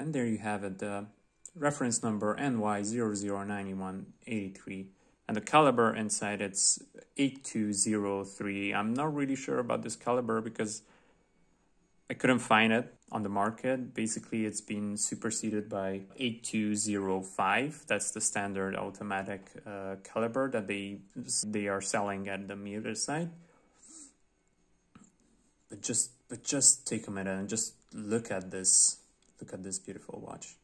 And there you have it, the reference number NY0091-83. And the caliber inside, it's 8203. I'm not really sure about this caliber because I couldn't find it on the market. Basically, it's been superseded by 8205. That's the standard automatic caliber that they are selling at the meter side. But just take a minute and just look at this. Look at this beautiful watch.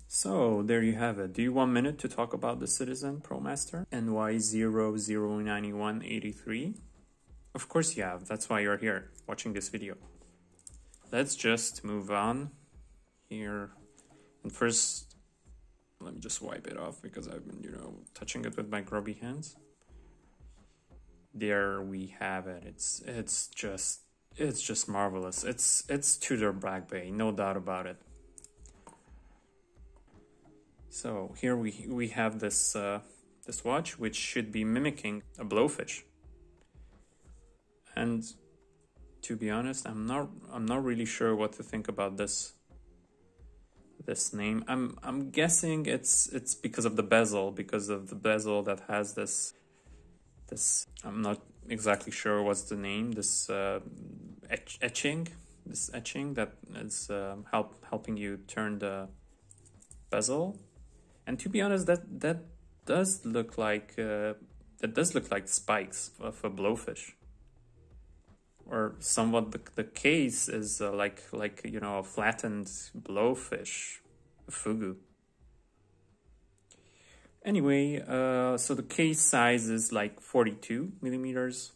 So there you have it. Do you want a minute to talk about the Citizen Promaster NY0091-83? Of course you have. That's why you're here watching this video. Let's just move on here. And first, let me just wipe it off because I've been, touching it with my grubby hands. There we have it. It's just marvelous. It's Tudor Black Bay, no doubt about it. So here we have this this watch, which should be mimicking a blowfish. And to be honest, I'm not really sure what to think about this name. I'm guessing it's because of the bezel, that has this I'm not exactly sure what's the name. This etching that is helping you turn the bezel. And to be honest, that does look like spikes of a blowfish, or somewhat the case is like a flattened blowfish, a FUGU. Anyway, so the case size is like 42 millimeters.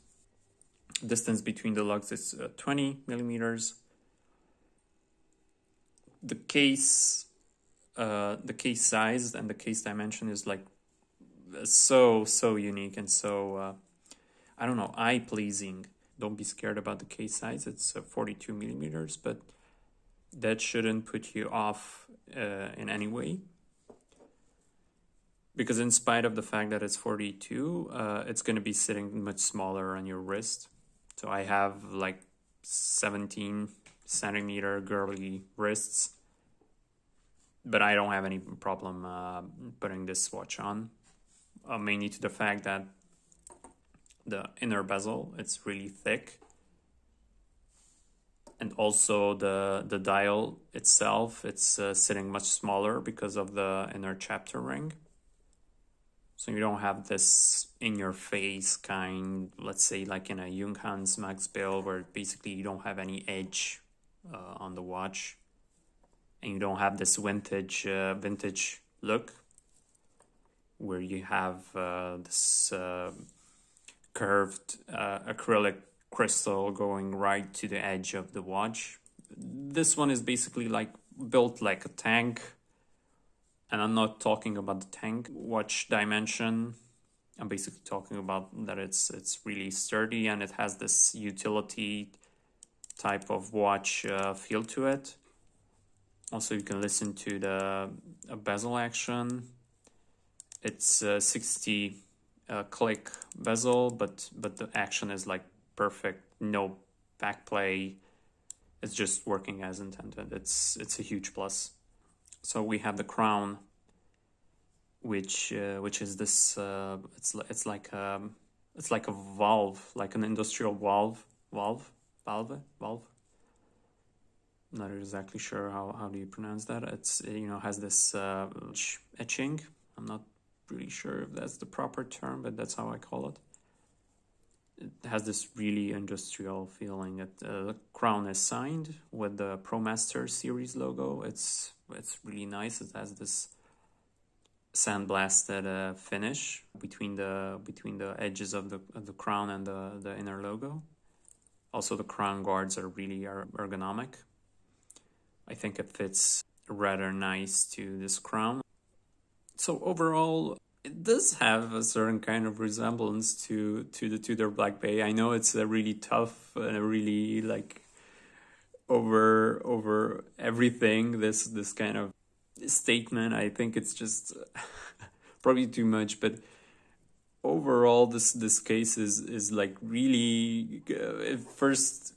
Distance between the lugs is 20 millimeters. The case size and the case dimension is like so unique and so I don't know, eye-pleasing. Don't be scared about the case size. It's 42 millimeters, but that shouldn't put you off in any way, because in spite of the fact that it's 42, it's going to be sitting much smaller on your wrist. So I have like 17 centimeter girly wrists, but I don't have any problem putting this watch on, mainly to the fact that the inner bezel, it's really thick, and also the dial itself, it's sitting much smaller because of the inner chapter ring. So you don't have this in-your-face kind, let's say like in a Junghans Max Bill, where basically you don't have any edge on the watch. And you don't have this vintage look, where you have this curved acrylic crystal going right to the edge of the watch. This one is basically like built like a tank, and I'm not talking about the tank watch dimension. I'm basically talking about that it's really sturdy and it has this utility type of watch feel to it. Also, you can listen to the Bezel Action. It's a 60 click bezel, but the action is like perfect, no backplay. It's just working as intended. It's a huge plus. So we have the crown, which is this. It's like a valve, like an industrial valve. Not exactly sure how do you pronounce that. It's has this etching. I'm not really sure if that's the proper term, but that's how I call it. It has this really industrial feeling. The crown is signed with the Promaster series logo. It's really nice. It has this sandblasted finish between the edges of the crown and the inner logo. Also, the crown guards are really ergonomic. I think it fits rather nice to this crown. So overall, it does have a certain kind of resemblance to the Tudor Black Bay. I know it's a really tough and a really like over everything, this kind of statement. I think it's just probably too much, but overall this case is like really, at first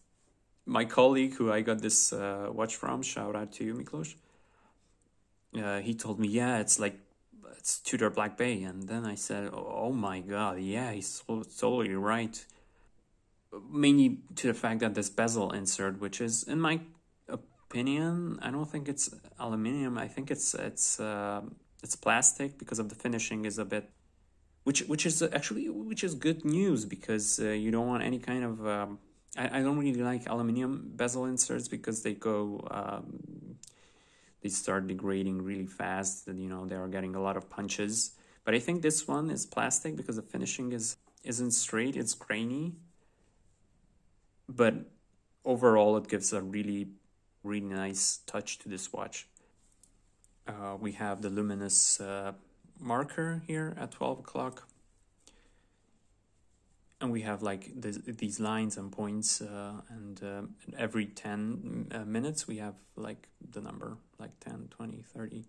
My colleague who I got this watch from, shout out to you, Miklos, he told me, yeah, it's Tudor Black Bay. And then I said, oh my god, yeah, he's totally right. Mainly to the fact that this bezel insert, which is, in my opinion, I don't think it's aluminium. I think it's plastic, because of the finishing is a bit, which is good news, because you don't want any kind of I don't really like aluminium bezel inserts, because they start degrading really fast, and they are getting a lot of punches. But I think this one is plastic, because the finishing isn't straight, it's grainy. But overall, it gives a really, really nice touch to this watch. We have the luminous marker here at 12 o'clock. And we have like these lines and points, and every 10 minutes we have like the number, like 10, 20, 30.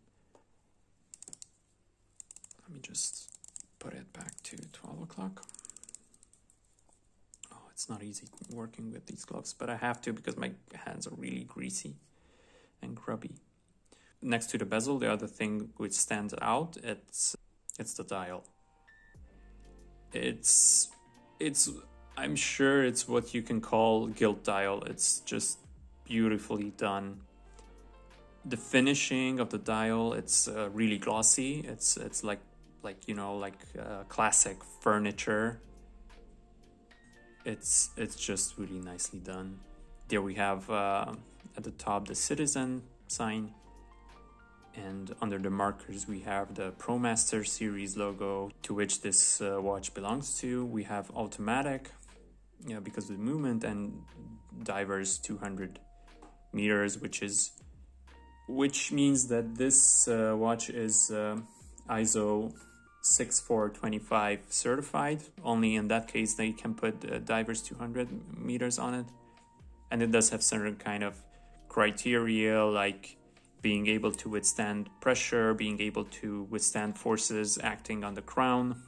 Let me just put it back to 12 o'clock. Oh, it's not easy working with these gloves, but I have to, because my hands are really greasy and grubby. Next to the bezel, the other thing which stands out, it's the dial. I'm sure it's what you can call gilt dial. It's just beautifully done. The finishing of the dial, it's really glossy. It's like classic furniture. It's just really nicely done. There we have at the top the citizen sign. And under the markers, we have the Promaster series logo, to which this watch belongs to. We have automatic, because of the movement, and divers 200 meters, which means that this watch is ISO 6425 certified. Only in that case they can put divers 200 meters on it, and it does have certain kind of criteria, like being able to withstand pressure, being able to withstand forces acting on the crown.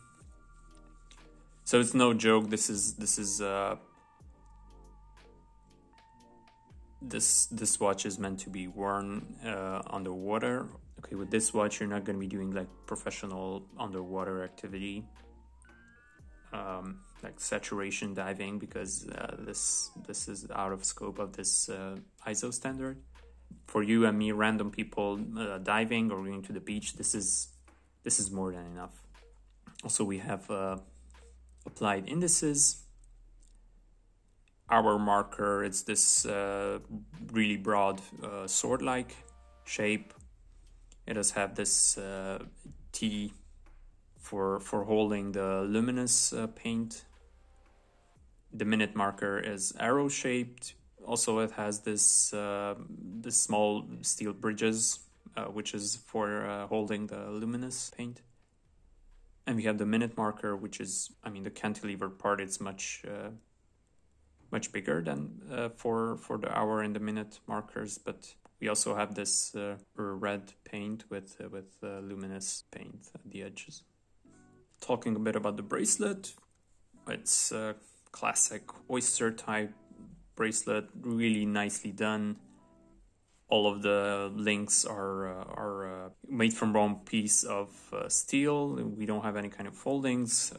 So it's no joke. This watch is meant to be worn underwater. Okay, with this watch you're not going to be doing like professional underwater activity, like saturation diving, because this is out of scope of this ISO standard. For you and me, random people diving or going to the beach, this is more than enough. Also, we have applied indices. Our marker, it's this really broad sword-like shape. It does have this T for holding the luminous paint. The minute marker is arrow-shaped. Also, it has this small steel bridges, which is for holding the luminous paint. And we have the minute marker, which is, the cantilever part. It's much bigger than for the hour and the minute markers. But we also have this red paint with luminous paint at the edges. Talking a bit about the bracelet, it's a classic oyster type bracelet, really nicely done. All of the links are made from one piece of steel. We don't have any kind of foldings.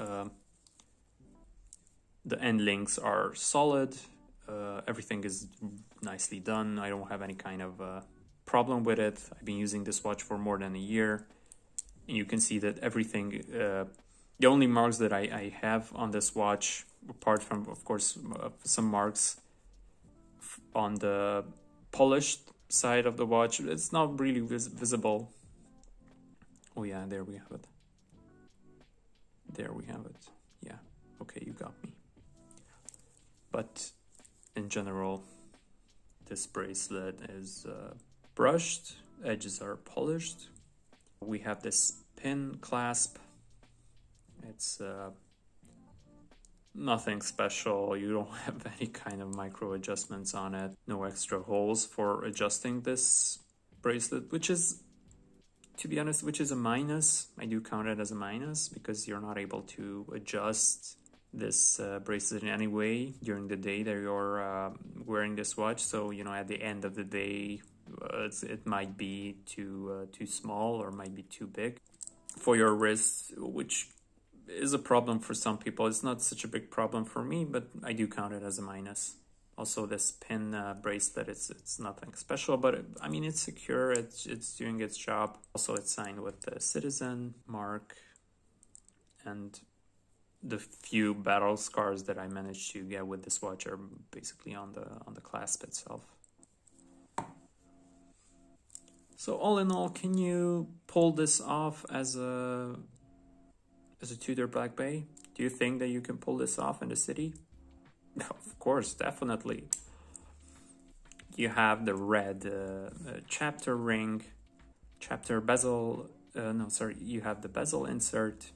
The end links are solid. Everything is nicely done. I don't have any kind of problem with it. I've been using this watch for more than a year. And you can see that everything, the only marks that I have on this watch, apart from, of course, some marks on the polished side of the watch, it's not really visible. Oh yeah, there we have it. There we have it. Yeah, okay, you got me. But in general, this bracelet is brushed, edges are polished. We have this pin clasp. It's nothing special. You don't have any kind of micro adjustments on it. No extra holes for adjusting this bracelet, which is, to be honest, which is a minus. I do count it as a minus, because you're not able to adjust this bracelet in any way during the day that you're wearing this watch. So, you know, at the end of the day, it might be too small or might be too big for your wrist, which is a problem for some people. It's not such a big problem for me, but I do count it as a minus. Also, this pin bracelet, it's nothing special, but I mean, it's secure, it's doing its job. Also, it's signed with the Citizen mark, and the few battle scars that I managed to get with this watch are basically on the clasp itself. So all in all, can you pull this off as a Tudor Black Bay? Do you think that you can pull this off in the city? Of course, definitely. You have the red chapter ring, chapter bezel, you have the bezel insert,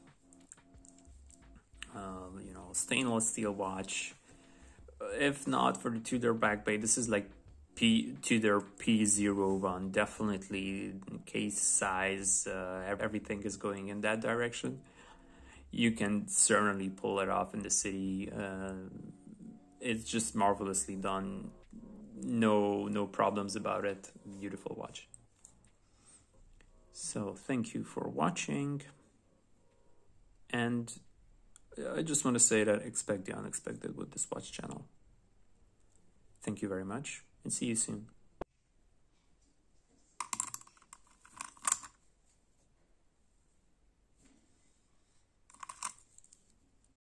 you know, stainless steel watch. If not for the Tudor Black Bay, this is like Tudor P01, definitely case size, everything is going in that direction. You can certainly pull it off in the city. It's just marvelously done. No problems about it. Beautiful watch. So thank you for watching. And I just want to say that expect the unexpected with this watch channel. Thank you very much and see you soon.